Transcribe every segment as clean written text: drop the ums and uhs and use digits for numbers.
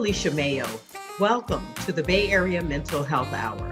Felicia Mayo. Welcome to the Bay Area Mental Health Hour.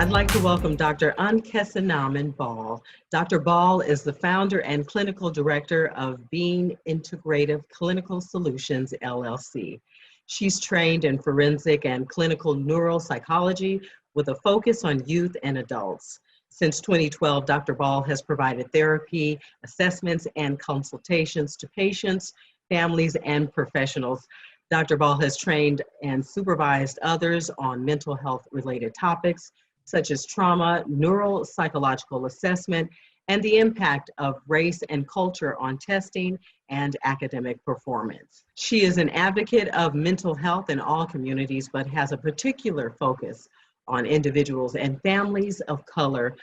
I'd like to welcome Dr. Ankhesenamun Ball. Dr. Ball is the founder and clinical director of Being Integrative Clinical Solutions, LLC. She's trained in forensic and clinical neuropsychology with a focus on youth and adults. Since 2012, Dr. Ball has provided therapy, assessments, and consultations to patients, families, and professionals. Dr. Ball has trained and supervised others on mental health related topics, such as trauma, neuropsychological assessment, and the impact of race and culture on testing and academic performance. She is an advocate of mental health in all communities, but has a particular focus on individuals and families of color,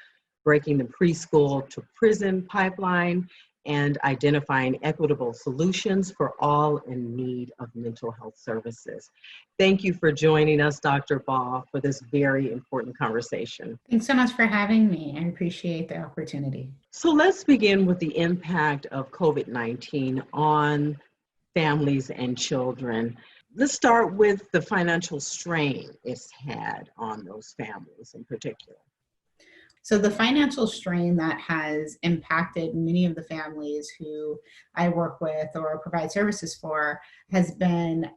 breaking the preschool to prison pipeline and identifying equitable solutions for all in need of mental health services. Thank you for joining us, Dr. Ball, for this very important conversation. Thanks so much for having me. I appreciate the opportunity. So let's begin with the impact of COVID-19 on families and children. Let's start with the financial strain it's had on those families in particular. So the financial strain that has impacted many of the families who I work with or provide services for has been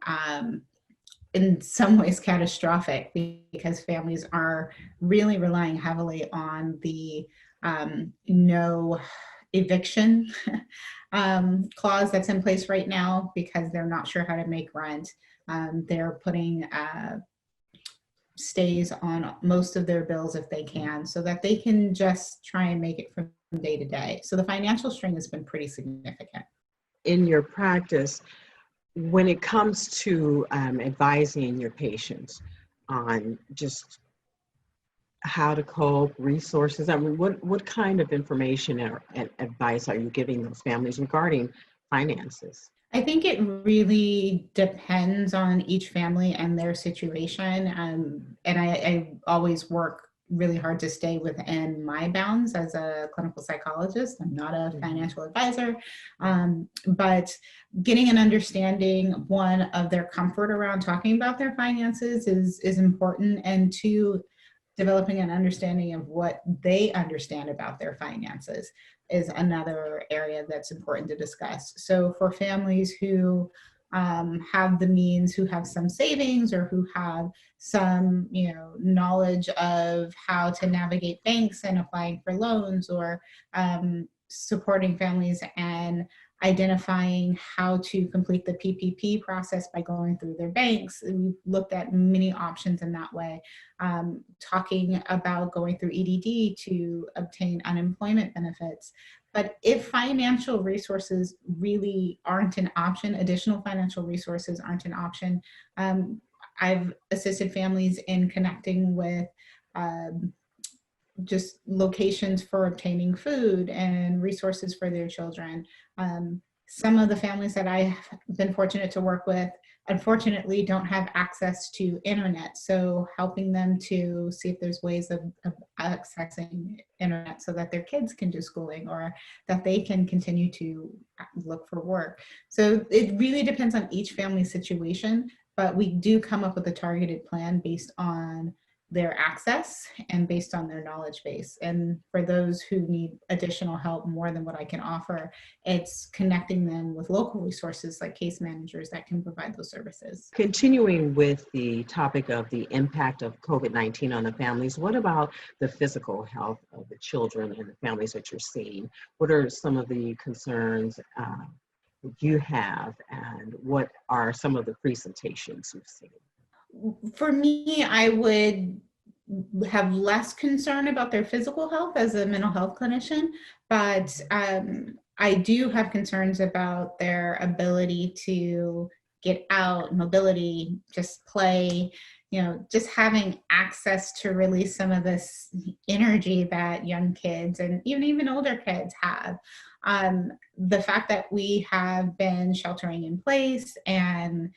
in some ways catastrophic, because families are really relying heavily on the no eviction clause that's in place right now, because they're not sure how to make rent. They're putting stays on most of their bills if they can, so that they can just try and make it from day to day. So the financial strain has been pretty significant. In your practice, when it comes to advising your patients on just how to cope, resources, I mean, what kind of information or advice are you giving those families regarding finances? I think it really depends on each family and their situation. And I always work really hard to stay within my bounds as a clinical psychologist. I'm not a financial advisor, but getting an understanding, one, of their comfort around talking about their finances is important, and two, developing an understanding of what they understand about their finances is another area that's important to discuss. So for families who have the means, who have some savings, or who have some, knowledge of how to navigate banks and applying for loans, or supporting families and identifying how to complete the PPP process by going through their banks. We've looked at many options in that way. Talking about going through EDD to obtain unemployment benefits. But if financial resources really aren't an option, additional financial resources aren't an option, I've assisted families in connecting with just locations for obtaining food and resources for their children. Some of the families that I've been fortunate to work with, unfortunately, don't have access to internet. So helping them to see if there's ways of accessing internet so that their kids can do schooling, or that they can continue to look for work. So it really depends on each family's situation, but we do come up with a targeted plan based on their access and based on their knowledge base. And for those who need additional help more than what I can offer, it's connecting them with local resources like case managers that can provide those services. Continuing with the topic of the impact of COVID-19 on the families, what about the physical health of the children and the families that you're seeing? What are some of the concerns you have, and what are some of the presentations you've seen? For me, I would have less concern about their physical health as a mental health clinician, but I do have concerns about their ability to get out, mobility, just play, just having access to release some of this energy that young kids and even older kids have. The fact that we have been sheltering in place and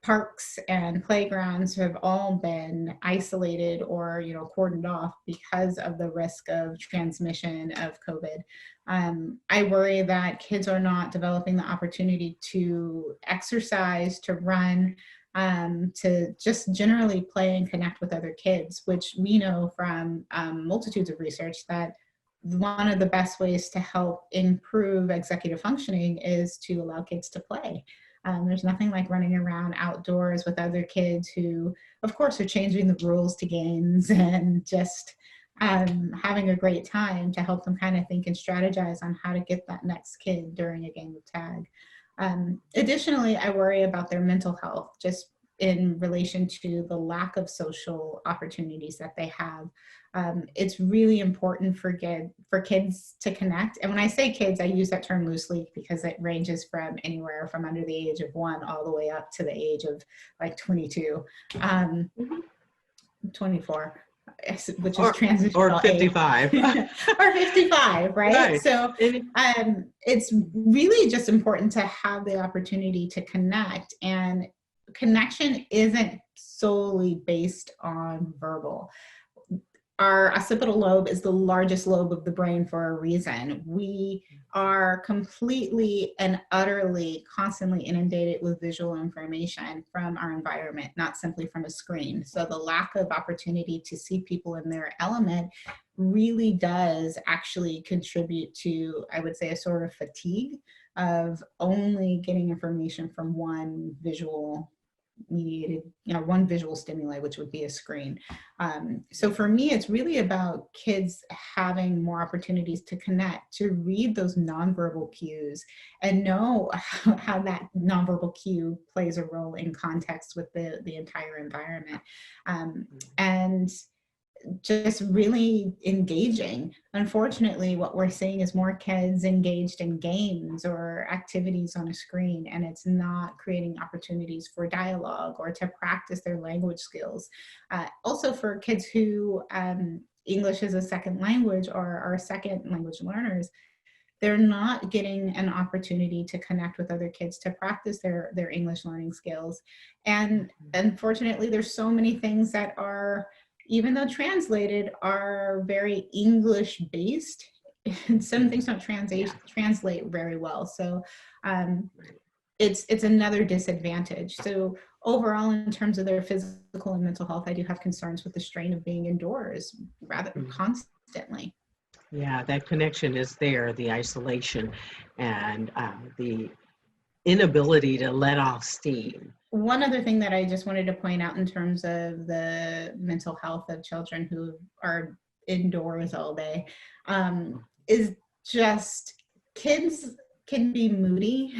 parks and playgrounds have all been isolated or, cordoned off because of the risk of transmission of COVID. I worry that kids are not developing the opportunity to exercise, to run, to just generally play and connect with other kids, which we know from multitudes of research that one of the best ways to help improve executive functioning is to allow kids to play. There's nothing like running around outdoors with other kids who, of course, are changing the rules to games and just having a great time to help them kind of think and strategize on how to get that next kid during a game of tag. Additionally, I worry about their mental health, just in relation to the lack of social opportunities that they have. It's really important for kids to connect. And when I say kids, I use that term loosely because it ranges from anywhere from under the age of 1 all the way up to the age of like 22, 24. Which is transitional or 55 or 55, right? So it's really just important to have the opportunity to connect, and connection isn't solely based on verbal. Our occipital lobe is the largest lobe of the brain for a reason. We are completely and utterly constantly inundated with visual information from our environment, not simply from a screen. So the lack of opportunity to see people in their element really does actually contribute to, I would say, a sort of fatigue of only getting information from one visual mediated, one visual stimuli, which would be a screen. So for me, it's really about kids having more opportunities to connect, to read those nonverbal cues and know how that nonverbal cue plays a role in context with the entire environment. And just really engaging. Unfortunately, what we're seeing is more kids engaged in games or activities on a screen, and it's not creating opportunities for dialogue or to practice their language skills. Also for kids who English is a second language or are second language learners, they're not getting an opportunity to connect with other kids to practice their English learning skills. And unfortunately, there's so many things that are, even though translated, are very English based. Some things don't translate very well. So it's another disadvantage. So overall, in terms of their physical and mental health, I do have concerns with the strain of being indoors rather constantly. Yeah, that connection is there, the isolation and the inability to let off steam. One other thing that I just wanted to point out in terms of the mental health of children who are indoors all day is just kids can be moody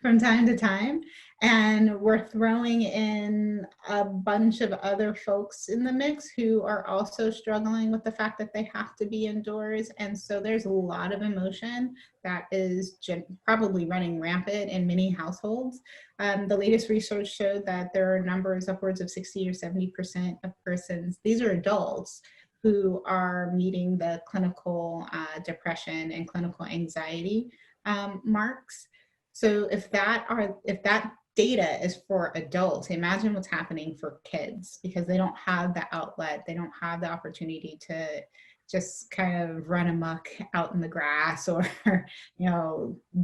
from time to time, and we're throwing in a bunch of other folks in the mix who are also struggling with the fact that they have to be indoors. And so there's a lot of emotion that is probably running rampant in many households. The latest research showed that there are numbers upwards of 60 or 70% of persons, these are adults, who are meeting the clinical depression and clinical anxiety marks. So if that data is for adults, imagine what's happening for kids, because they don't have the outlet, they don't have the opportunity to just kind of run amok out in the grass or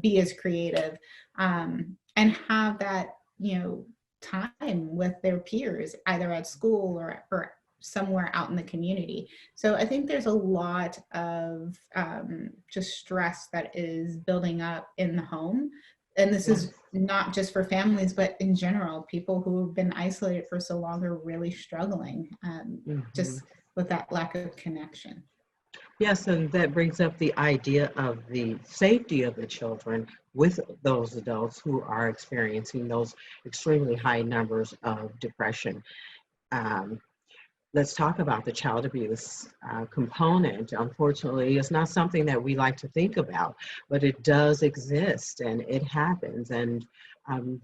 be as creative and have that time with their peers, either at school or somewhere out in the community. So I think there's a lot of just stress that is building up in the home. And this is not just for families, but in general, people who have been isolated for so long are really struggling just with that lack of connection. Yes, and that brings up the idea of the safety of the children with those adults who are experiencing those extremely high numbers of depression. let's talk about the child abuse component. Unfortunately, it's not something that we like to think about, but it does exist and it happens. And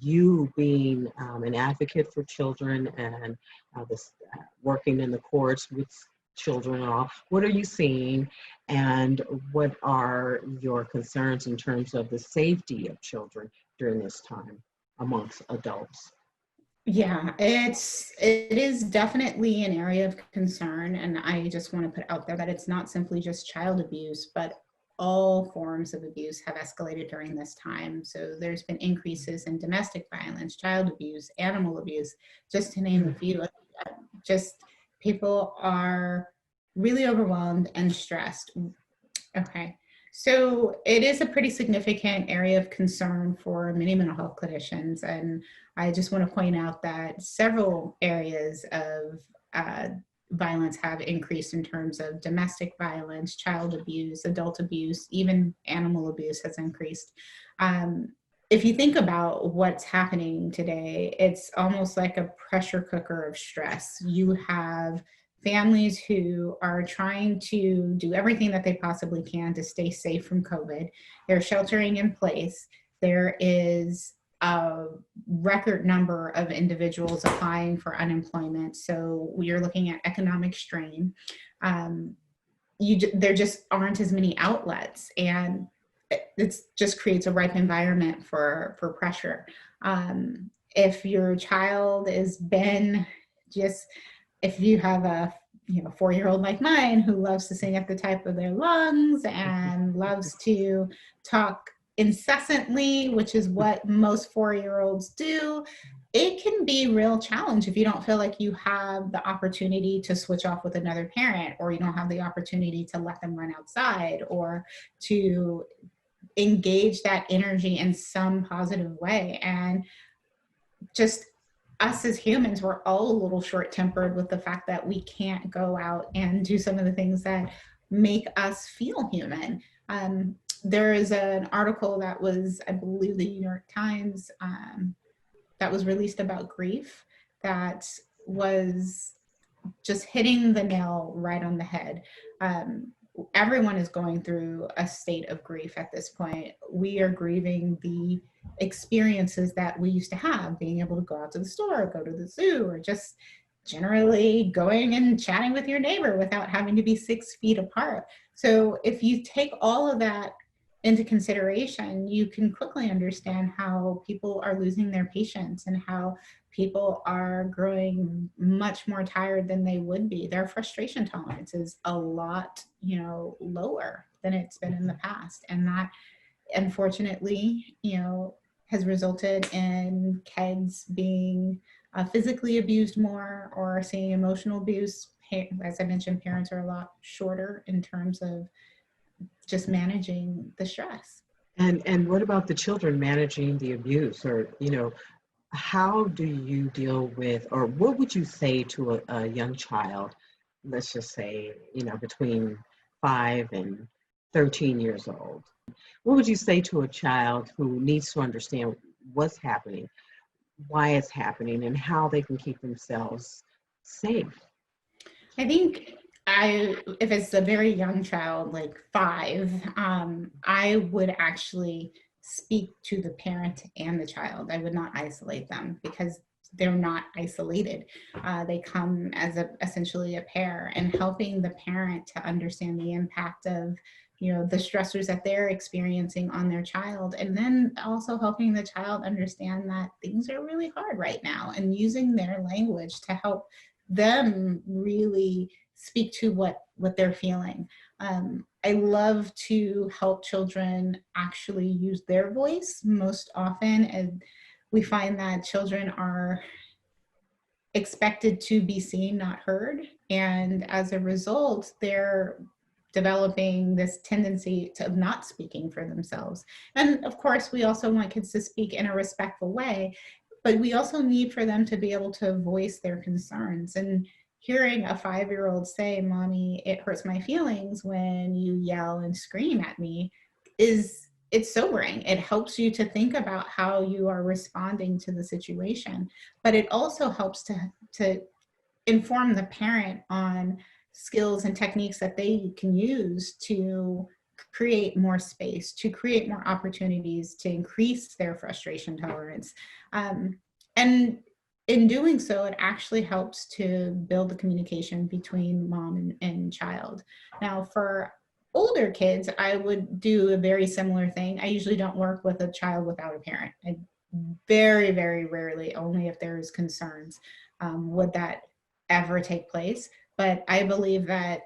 you being an advocate for children and working in the courts with children and all, what are you seeing and what are your concerns in terms of the safety of children during this time amongst adults? Yeah, it is definitely an area of concern, and I just want to put out there that it's not simply just child abuse, but all forms of abuse have escalated during this time. So there's been increases in domestic violence, child abuse, animal abuse, just to name a few. Just people are really overwhelmed and stressed. Okay. So it is a pretty significant area of concern for many mental health clinicians. And I just want to point out that several areas of violence have increased in terms of domestic violence, child abuse, adult abuse, even animal abuse has increased. If you think about what's happening today, it's almost like a pressure cooker of stress. You have families who are trying to do everything that they possibly can to stay safe from COVID. They're sheltering in place. There is a record number of individuals applying for unemployment. So we're looking at economic strain. There just aren't as many outlets, and it just creates a ripe environment for pressure. If your child has been just, if you have a 4-year-old like mine who loves to sing at the top of their lungs and loves to talk incessantly, which is what most 4-year-olds do, it can be a real challenge if you don't feel like you have the opportunity to switch off with another parent, or you don't have the opportunity to let them run outside or to engage that energy in some positive way. And just us as humans, we're all a little short-tempered with the fact that we can't go out and do some of the things that make us feel human. There is an article that was, I believe, the New York Times, that was released about grief, that was just hitting the nail right on the head. Everyone is going through a state of grief at this point. We are grieving the experiences that we used to have, being able to go out to the store, go to the zoo, or just generally going and chatting with your neighbor without having to be 6 feet apart. So if you take all of that into consideration, you can quickly understand how people are losing their patience and how people are growing much more tired than they would be. Their frustration tolerance is a lot, lower than it's been in the past. And that, unfortunately, has resulted in kids being physically abused more or seeing emotional abuse. As I mentioned, parents are a lot shorter in terms of just managing the stress. And what about the children managing the abuse, or how do you deal with, or what would you say to a young child, let's just say, between 5 and 13 years old? What would you say to a child who needs to understand what's happening, why it's happening, and how they can keep themselves safe? I think if it's a very young child, like 5, I would actually speak to the parent and the child. I would not isolate them because they're not isolated. They come as essentially a pair, and helping the parent to understand the impact of the stressors that they're experiencing on their child, and then also helping the child understand that things are really hard right now, and using their language to help them really speak to what they're feeling. I love to help children actually use their voice most often, and we find that children are expected to be seen, not heard. And as a result, they're developing this tendency to not speaking for themselves. And of course, we also want kids to speak in a respectful way, but we also need for them to be able to voice their concerns. And hearing a 5-year-old say, "Mommy, it hurts my feelings when you yell and scream at me," it's sobering. It helps you to think about how you are responding to the situation, but it also helps to inform the parent on skills and techniques that they can use to create more space, to create more opportunities, to increase their frustration tolerance. And in doing so, it actually helps to build the communication between mom and child. Now, for older kids, I would do a very similar thing. I usually don't work with a child without a parent. I very, very rarely, only if there's concerns, would that ever take place. But I believe that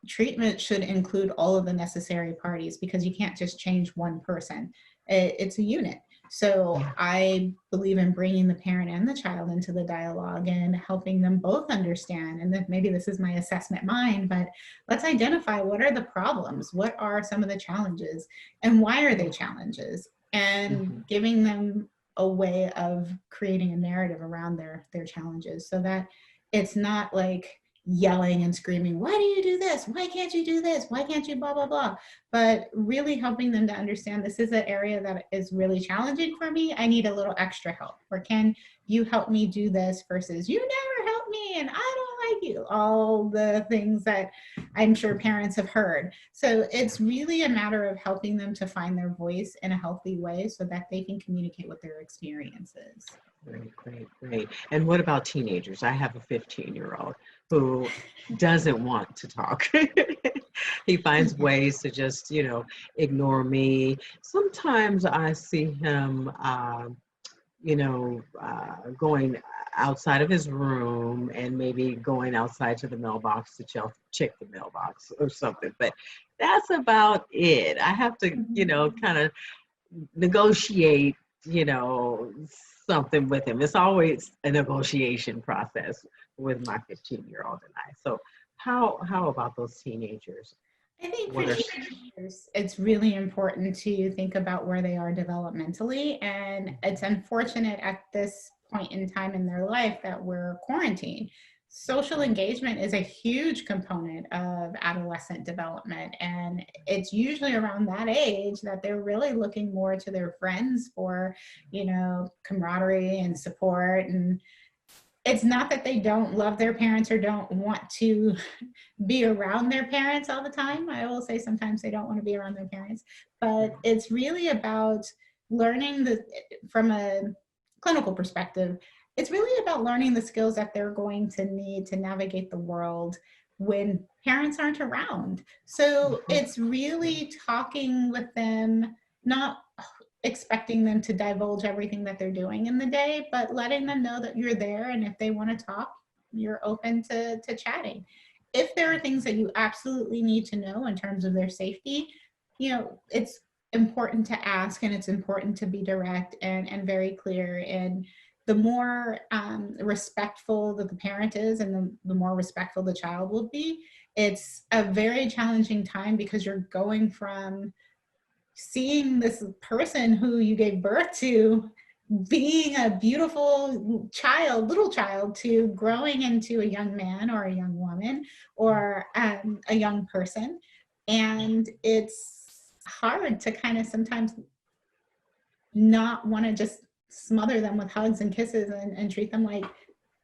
treatment should include all of the necessary parties, because you can't just change one person. It's a unit. So I believe in bringing the parent and the child into the dialogue and helping them both understand. And then maybe this is my assessment mind, but let's identify what are the problems, what are some of the challenges, and why are they challenges, and giving them a way of creating a narrative around their challenges, so that it's not like yelling and screaming, why do you do this? Why can't you do this? Why can't you blah, blah, blah? But really helping them to understand, this is an area that is really challenging for me. I need a little extra help. Or can you help me do this, versus you never help me and I don't like you. All the things that I'm sure parents have heard. So it's really a matter of helping them to find their voice in a healthy way so that they can communicate what their experiences. Great, great, great. And what about teenagers? I have a 15-year-old who doesn't want to talk. He finds ways to just, ignore me. Sometimes I see him, going outside of his room and maybe going outside to the mailbox to check the mailbox or something. But that's about it. I have to, kind of negotiate, something with him. It's always a negotiation process with my 15-year-old and I. So how about those teenagers? I think for teenagers, it's really important to think about where they are developmentally. And it's unfortunate at this point in time in their life that we're quarantined. Social engagement is a huge component of adolescent development. And it's usually around that age that they're really looking more to their friends for, camaraderie and support. And it's not that they don't love their parents or don't want to be around their parents all the time. I will say sometimes they don't want to be around their parents, but it's really about learning from a clinical perspective, it's really about learning the skills that they're going to need to navigate the world when parents aren't around. So it's really talking with them, not expecting them to divulge everything that they're doing in the day, but letting them know that you're there, and if they want to talk, you're open to chatting. If there are things that you absolutely need to know in terms of their safety, it's important to ask, and it's important to be direct and very clear. And the more respectful that the parent is, and the more respectful the child will be. It's a very challenging time, because you're going from seeing this person who you gave birth to being a beautiful child, little child, to growing into a young man or a young woman or a young person. And it's hard to kind of sometimes not want to just smother them with hugs and kisses and treat them like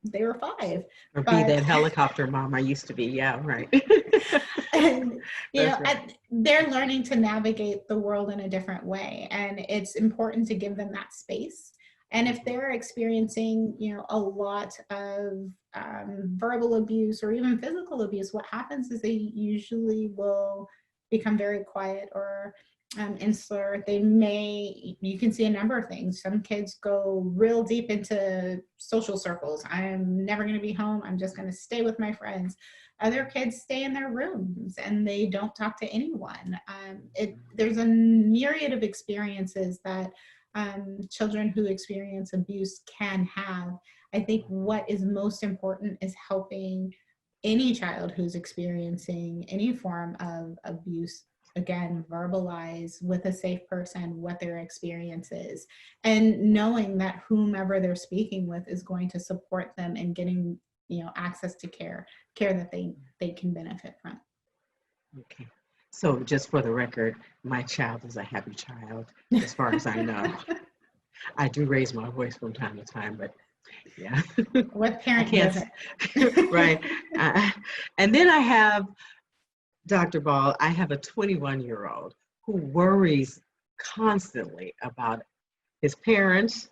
they were 5. Or be that helicopter mom I used to be. Yeah, right. And Right. they're learning to navigate the world in a different way, and it's important to give them that space. And if they're experiencing, a lot of verbal abuse or even physical abuse, what happens is they usually will become very quiet or insular. You can see a number of things. Some kids go real deep into social circles. I'm never going to be home. I'm just going to stay with my friends. Other kids stay in their rooms and they don't talk to anyone. There's a myriad of experiences that children who experience abuse can have. I think what is most important is helping any child who's experiencing any form of abuse, again, verbalize with a safe person what their experience is, and knowing that whomever they're speaking with is going to support them in getting, access to care that they can benefit from. Okay. So just for the record, my child is a happy child, as far as I know. I do raise my voice from time to time, but Yeah. What I parent can't, doesn't? right. And then I have, Dr. Ball, I have a 21-year-old who worries constantly about his parents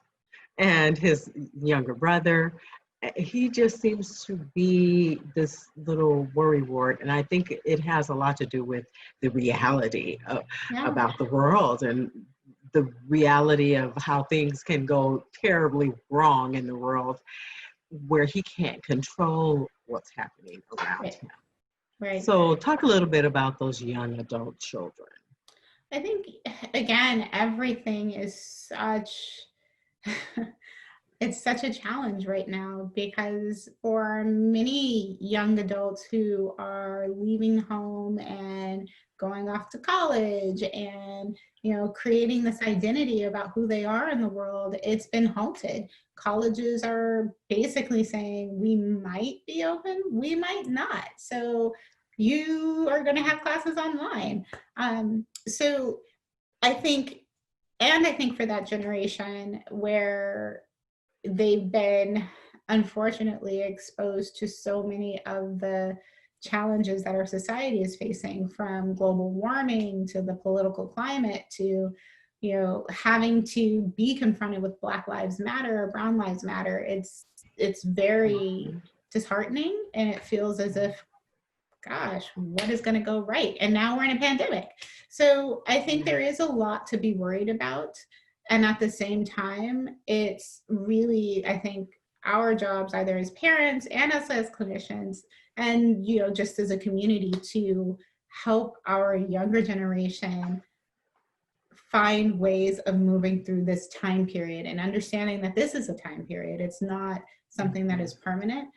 and his younger brother. He just seems to be this little worrywart, and I think it has a lot to do with the reality Yeah. about the world and the reality of how things can go terribly wrong in the world where he can't control what's happening around Right. him. Right. So talk a little bit about those young adult children. I think, again, everything is such, it's such a challenge right now, because for many young adults who are leaving home and going off to college and, you know, creating this identity about who they are in the world, it's been halted. Colleges are basically saying we might be open, we might not. So you are going to have classes online. So I think, and I think for that generation where they've been unfortunately exposed to so many of the challenges that our society is facing, from global warming to the political climate to, you know, having to be confronted with Black Lives Matter or Brown Lives Matter. It's very disheartening, and it feels as if, gosh, what is going to go right? And now we're in a pandemic. So I think there is a lot to be worried about. And at the same time, it's really, I think, our jobs, either as parents and us as clinicians, and, you know, just as a community, to help our younger generation find ways of moving through this time period and understanding that this is a time period. It's not something that is permanent.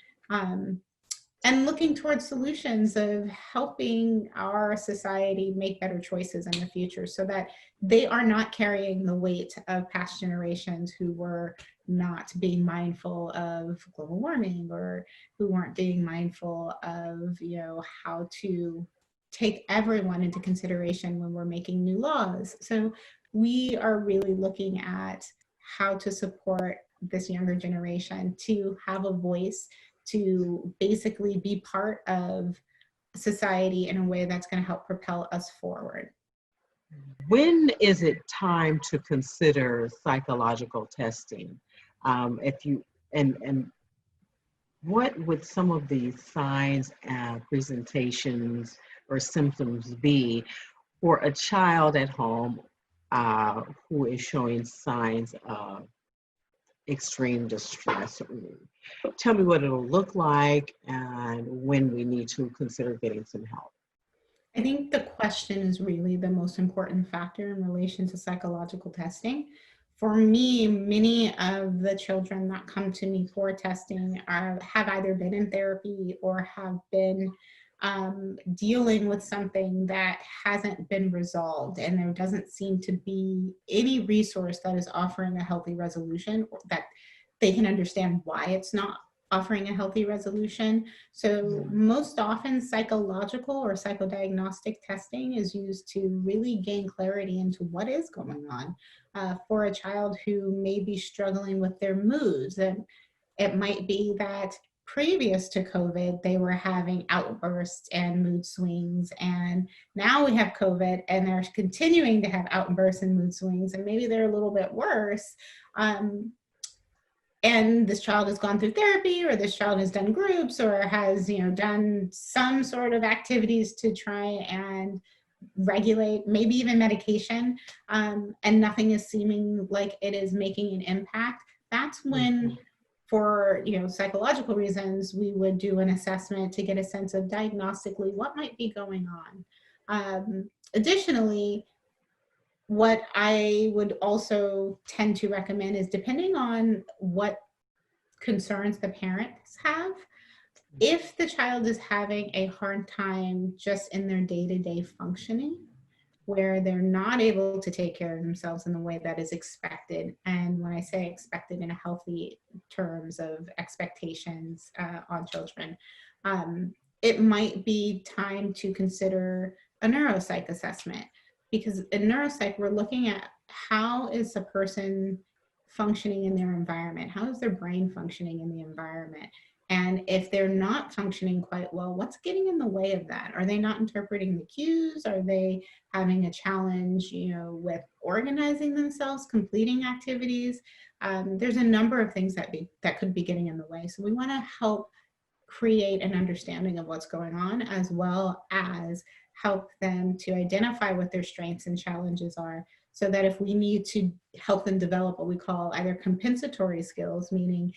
And looking towards solutions of helping our society make better choices in the future, so that they are not carrying the weight of past generations who were not being mindful of global warming, or who weren't being mindful of, you know, how to take everyone into consideration when we're making new laws. So we are really looking at how to support this younger generation to have a voice, to basically be part of society in a way that's going to help propel us forward. When is it time to consider psychological testing? If you and what would some of the signs and presentations or symptoms be for a child at home who is showing signs of extreme distress? Tell me what it'll look like and when we need to consider getting some help. I think the question is really the most important factor in relation to psychological testing. For me, many of the children that come to me for testing have either been in therapy or have been dealing with something that hasn't been resolved, and there doesn't seem to be any resource that is offering a healthy resolution, or that they can understand why it's not offering a healthy resolution. So most often psychological or psychodiagnostic testing is used to really gain clarity into what is going on for a child who may be struggling with their moods. And it might be that previous to COVID, they were having outbursts and mood swings. And now we have COVID and they're continuing to have outbursts and mood swings, and maybe they're a little bit worse. And this child has gone through therapy, or this child has done groups, or has, you know, done some sort of activities to try and regulate, maybe even medication, and nothing is seeming like it is making an impact. That's when, for, you know, psychological reasons, we would do an assessment to get a sense of diagnostically what might be going on. Additionally, what I would also tend to recommend is, depending on what concerns the parents have, if the child is having a hard time just in their day-to-day functioning, where they're not able to take care of themselves in the way that is expected, and when I say expected in a healthy terms of expectations on children, it might be time to consider a neuropsych assessment. Because in neuropsych, we're looking at how is a person functioning in their environment? How is their brain functioning in the environment? And if they're not functioning quite well, what's getting in the way of that? Are they not interpreting the cues? Are they having a challenge, with organizing themselves, completing activities? There's a number of things that could be getting in the way. So we want to help create an understanding of what's going on, as well as help them to identify what their strengths and challenges are, so that if we need to help them develop what we call either compensatory skills, meaning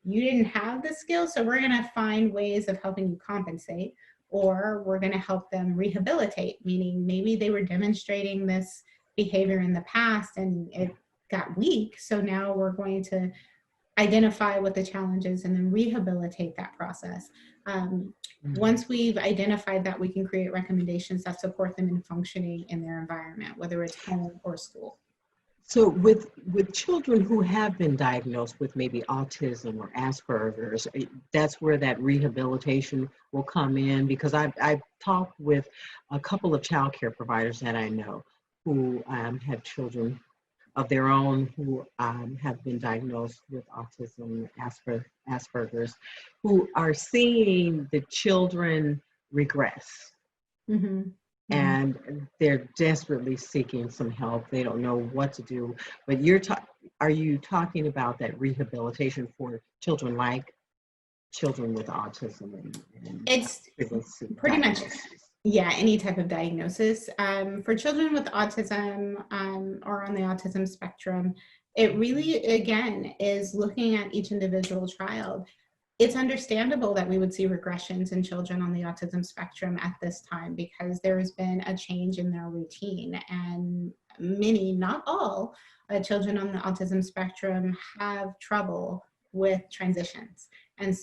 you didn't have the skill, so we're going to find ways of helping you compensate, or we're going to help them rehabilitate, meaning maybe they were demonstrating this behavior in the past and it got weak, so now we're going to identify what the challenge is and then rehabilitate that process. Once we've identified that, we can create recommendations that support them in functioning in their environment, whether it's home or school. So with children who have been diagnosed with maybe autism or Asperger's, that's where that rehabilitation will come in, because I've talked with a couple of child care providers that I know who have children of their own who have been diagnosed with autism, Asperger's, who are seeing the children regress. Mm-hmm. And they're desperately seeking some help. They don't know what to do. But are you talking about that rehabilitation for children like children with autism? It's pretty much, yeah, any type of diagnosis. For children with autism or on the autism spectrum, it really, again, is looking at each individual child. It's understandable that we would see regressions in children on the autism spectrum at this time, because there has been a change in their routine, and many, not all, children on the autism spectrum have trouble with transitions. And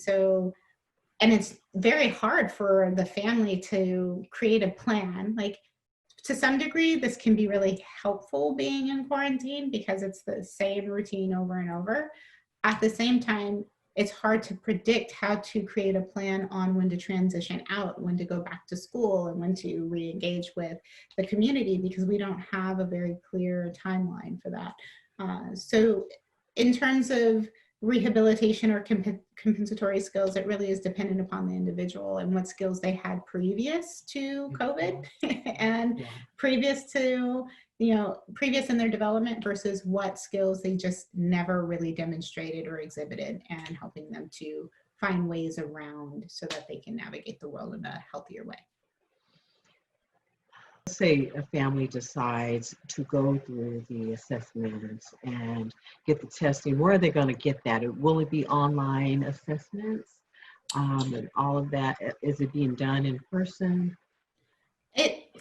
it's very hard for the family to create a plan. Like, to some degree, this can be really helpful being in quarantine because it's the same routine over and over. At the same time, it's hard to predict how to create a plan on when to transition out, when to go back to school, and when to re-engage with the community, because we don't have a very clear timeline for that. So in terms of rehabilitation or compensatory skills, it really is dependent upon the individual and what skills they had previous to COVID and previous in their development versus what skills they just never really demonstrated or exhibited, and helping them to find ways around so that they can navigate the world in a healthier way. Let's say a family decides to go through the assessments and get the testing. Where are they going to get that? Will it be online assessments and all of that? Is it being done in person?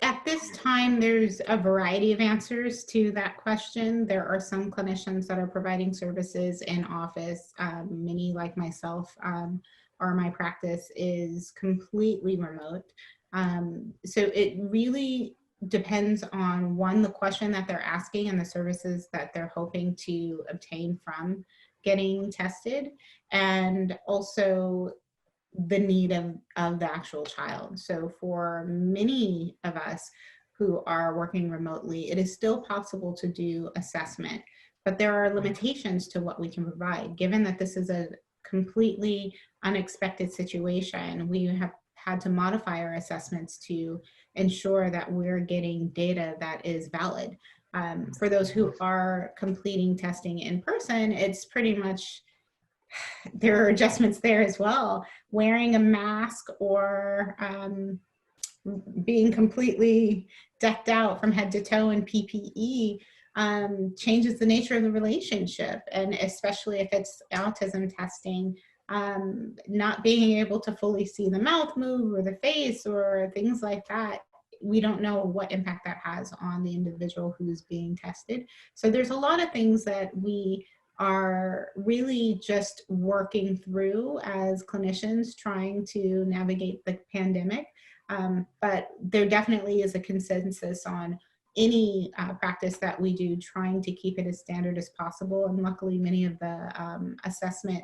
At this time, there's a variety of answers to that question. There are some clinicians that are providing services in office. Many, like myself, or my practice is completely remote. So it really depends on, one, the question that they're asking and the services that they're hoping to obtain from getting tested, and also the need of the actual child. So for many of us who are working remotely, it is still possible to do assessment, but there are limitations to what we can provide. Given that this is a completely unexpected situation, we have had to modify our assessments to ensure that we're getting data that is valid. For those who are completing testing in person, it's pretty much, there are adjustments there as well. Wearing a mask or being completely decked out from head to toe in PPE changes the nature of the relationship. And especially if it's autism testing, not being able to fully see the mouth move or the face or things like that, we don't know what impact that has on the individual who's being tested. So there's a lot of things that we are really just working through as clinicians, trying to navigate the pandemic. But there definitely is a consensus on any practice that we do, trying to keep it as standard as possible. And luckily, many of the assessment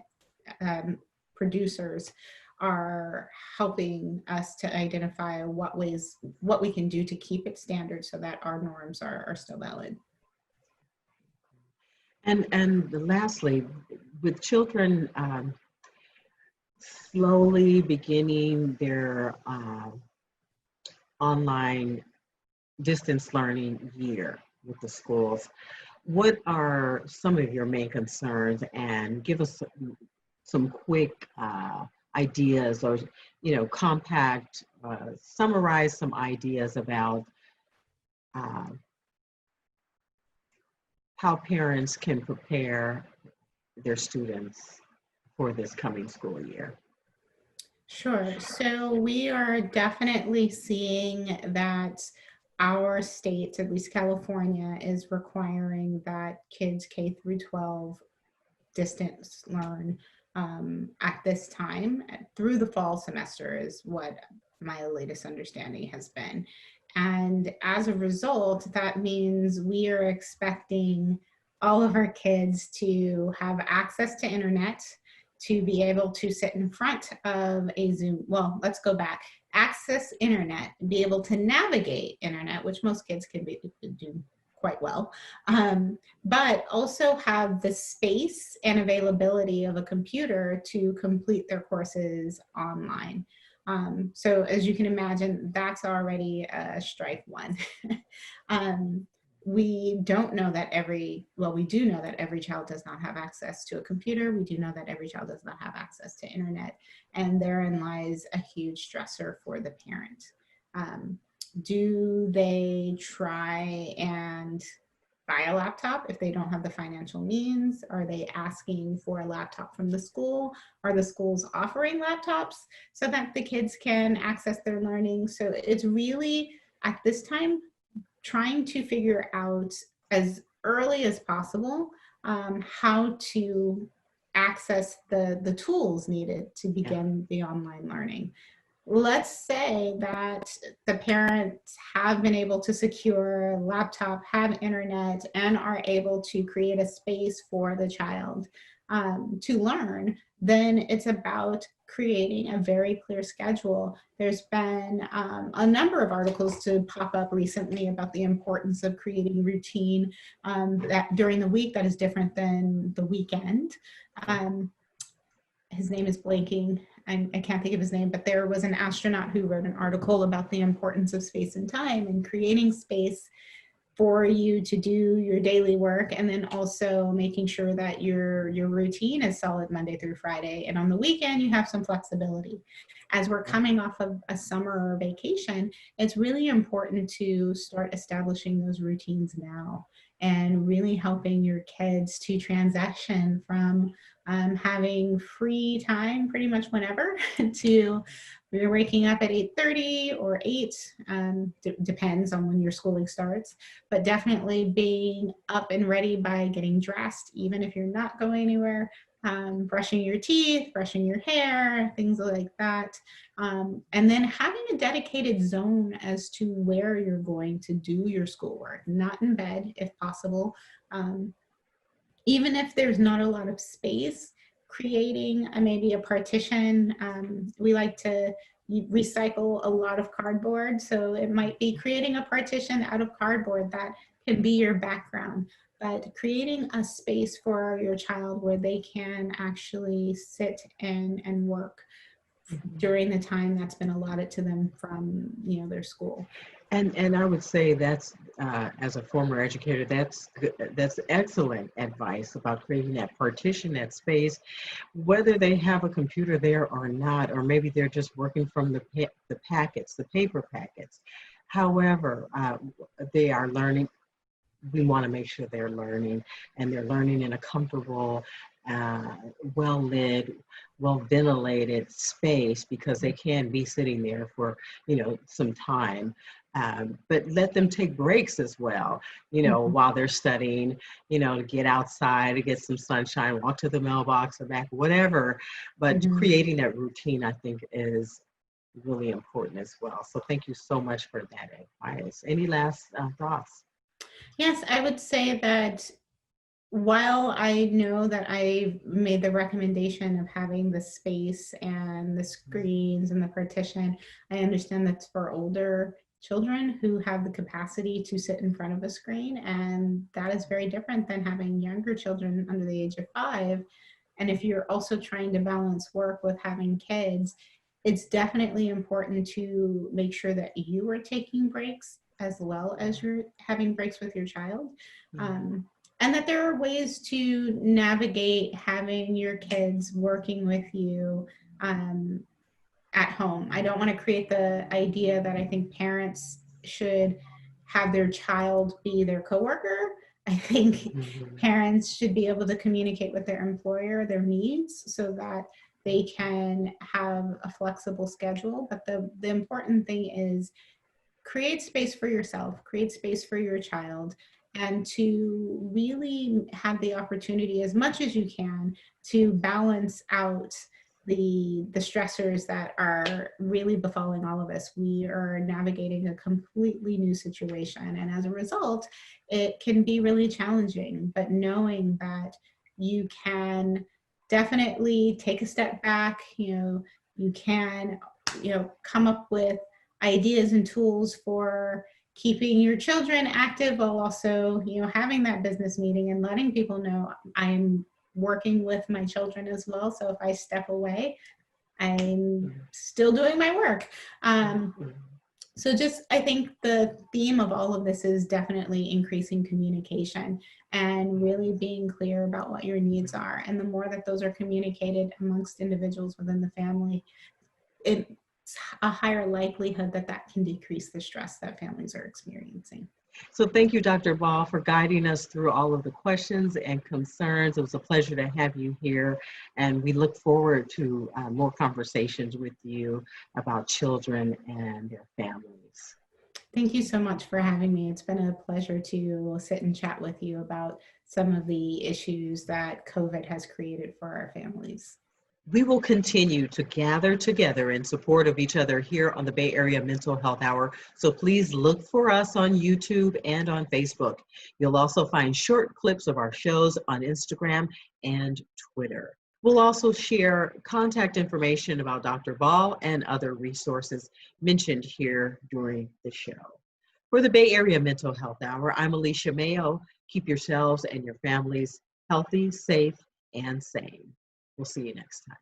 producers are helping us to identify what we can do to keep it standard so that our norms are still valid. And lastly, with children slowly beginning their online distance learning year with the schools, what are some of your main concerns? And give us some quick ideas, or compact, summarize some ideas about uh, how parents can prepare their students for this coming school year. Sure. So we are definitely seeing that our state, at least California, is requiring that kids K through 12 distance learn at this time through the fall semester is what my latest understanding has been. And as a result, that means we are expecting all of our kids to have access to internet, to be able to sit in front of a Zoom. Well, let's go back. Access internet, be able to navigate internet, which most kids can do quite well, but also have the space and availability of a computer to complete their courses online. So as you can imagine, that's already a strife one. We don't know that we do know that every child does not have access to a computer. We do know that every child does not have access to internet, and therein lies a huge stressor for the parent. Do they try and buy a laptop if they don't have the financial means? Are they asking for a laptop from the school? Are the schools offering laptops so that the kids can access their learning? So it's really, at this time, trying to figure out as early as possible how to access the tools needed to begin the online learning. Let's say that the parents have been able to secure a laptop, have internet, and are able to create a space for the child to learn. Then it's about creating a very clear schedule. There's been a number of articles to pop up recently about the importance of creating routine that during the week that is different than the weekend. His name is blanking. I can't think of his name, but there was an astronaut who wrote an article about the importance of space and time and creating space for you to do your daily work, and then also making sure that your routine is solid Monday through Friday, and on the weekend you have some flexibility. As we're coming off of a summer or vacation, it's really important to start establishing those routines now and really helping your kids to transition from having free time pretty much whenever to you're waking up at 8:30 or 8, depends on when your schooling starts, but definitely being up and ready by getting dressed, even if you're not going anywhere, brushing your teeth, brushing your hair, things like that. And then having a dedicated zone as to where you're going to do your schoolwork, not in bed if possible. Even if there's not a lot of space, creating maybe a partition. We like to recycle a lot of cardboard, so it might be creating a partition out of cardboard that can be your background, but creating a space for your child where they can actually sit and work during the time that's been allotted to them from their school. And I would say that's as a former educator, that's excellent advice about creating that partition, that space, whether they have a computer there or not, or maybe they're just working from the packets, the paper packets. However, they are learning. We want to make sure they're learning, and they're learning in a comfortable, well-lit, well-ventilated space, because they can be sitting there for some time. But let them take breaks as well, while they're studying, to get outside, to get some sunshine, walk to the mailbox or back, whatever. But creating that routine, I think, is really important as well. So thank you so much for that advice. Any last thoughts? Yes, I would say that while I know that I made the recommendation of having the space and the screens and the partition, I understand that's for older children who have the capacity to sit in front of a screen, and that is very different than having younger children under the age of 5. And if you're also trying to balance work with having kids, it's definitely important to make sure that you are taking breaks as well as you're having breaks with your child. And that there are ways to navigate having your kids working with you at home. I don't want to create the idea that I think parents should have their child be their coworker. I think parents should be able to communicate with their employer their needs so that they can have a flexible schedule. But the important thing is create space for yourself, create space for your child, and to really have the opportunity as much as you can to balance out the stressors that are really befalling all of us. We are navigating a completely new situation, and as a result, it can be really challenging. But knowing that you can definitely take a step back, you can, come up with ideas and tools for keeping your children active while also, having that business meeting and letting people know I'm working with my children as well. So if I step away, I'm still doing my work. So just, I think the theme of all of this is definitely increasing communication and really being clear about what your needs are. And the more that those are communicated amongst individuals within the family, it's a higher likelihood that that can decrease the stress that families are experiencing. So thank you, Dr. Ball, for guiding us through all of the questions and concerns. It was a pleasure to have you here, and we look forward to more conversations with you about children and their families. Thank you so much for having me. It's been a pleasure to sit and chat with you about some of the issues that COVID has created for our families. We will continue to gather together in support of each other here on the Bay Area Mental Health Hour. So please look for us on YouTube and on Facebook. You'll also find short clips of our shows on Instagram and Twitter. We'll also share contact information about Dr. Ball and other resources mentioned here during the show. For the Bay Area Mental Health Hour, I'm Alicia Mayo. Keep yourselves and your families healthy, safe, and sane. We'll see you next time.